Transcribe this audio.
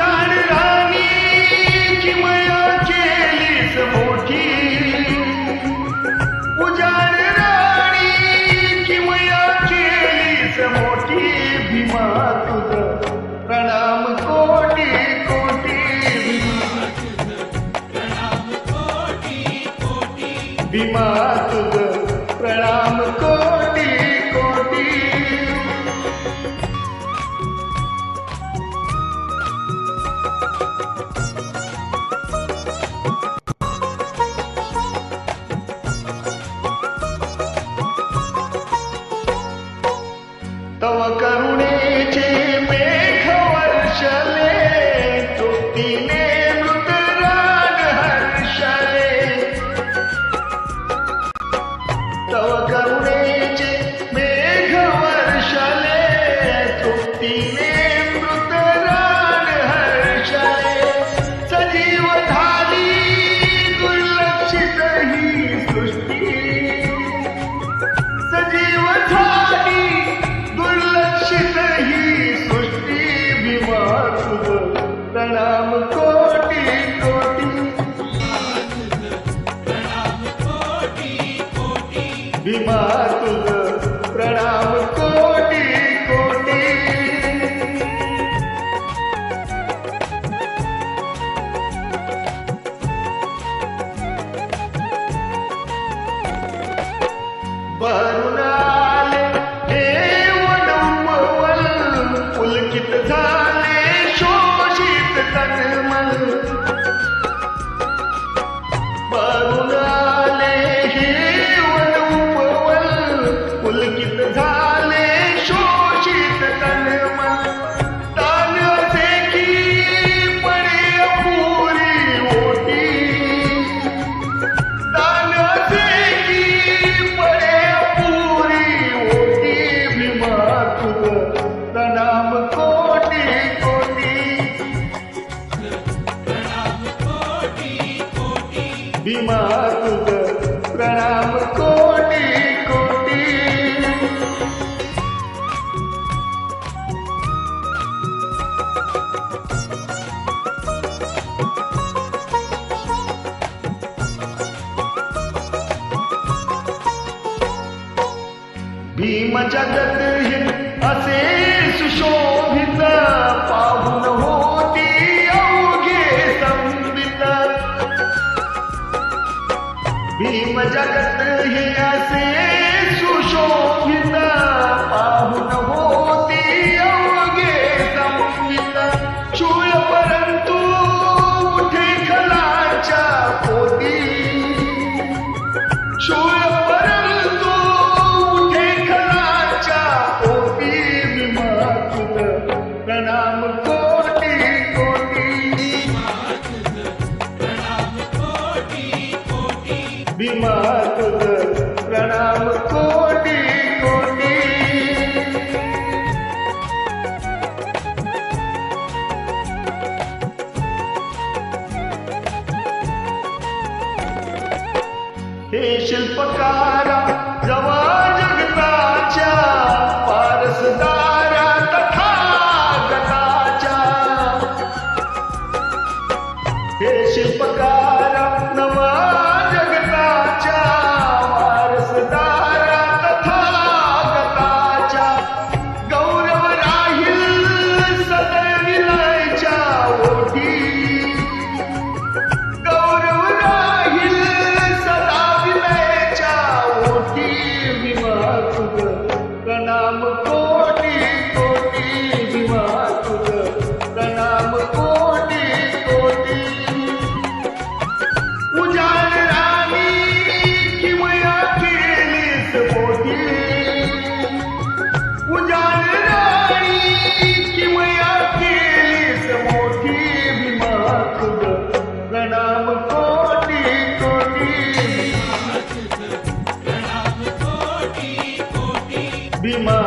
उजाड राणी किमया केलीस मोठी, उजाड राणी किमया केलीस मोठी, भीमा तुझ प्रणाम कोटी कोटी, भीमा तुझ प्रणाम कोटी कोटी. तव करुणेचे मेघ वर्षले, तृप्तीने मृतराग हर्षले. तव करुणेचे मेघ वर्षले, तृप्तीने मृतराग हर्षले. सजीव झाली दुर्लक्षित ही सृष्टी, सजीव झाली दुर्लक्षित ही सृष्टी, भीमा तुझ प्रणाम कोटी कोटी, भीमा तुझ प्रणाम कोटी कोटी. भरून आले हे वनउपवन, पुलकित झाले शोषित तनमन. भरून आले हे वनउपवन, पुलकित झाले शोषित तनमन. तान असे की पडे अपुरी ओटी, तान असे की पडे अपुरी ओटी, भीमा तुझ प्रणाम कोटी कोटी, भीमा तुझ प्रणाम कोटी कोटी. भीम जगत हे असे सुशोभित, पाहून होती अवघे संबित. भीम जगत हे असे सुशोभित, पाहून होती अवघे संबित. शूळ परंतु उठे खलाच्या पोटी, शूळ परंतु उठे खलाच्या पोटी, भीमा तुझ प्रणाम कोटी कोटी, भीमा तुझ प्रणाम कोटी कोटी. हे शिल्पकारा जवा जगताच्या, पारसदारा तथागताच्या. हे शिल्पकारा नवा जगताच्या, पारसदारा तथागताच्या. गौरव राहील सदैविलयच्या ओठी, गौरव राहील सदा विलयच्या ओठी, भीमा तुझ प्रणाम कोटी कोटी, भीमा तुझ प्रणाम कोटी कोटी. उजाड राणी किमया केलीस मोठी, उजाड राणी किमया केलीस मोठी, भीमा तुझ प्रणाम कोटी कोटी, भीमा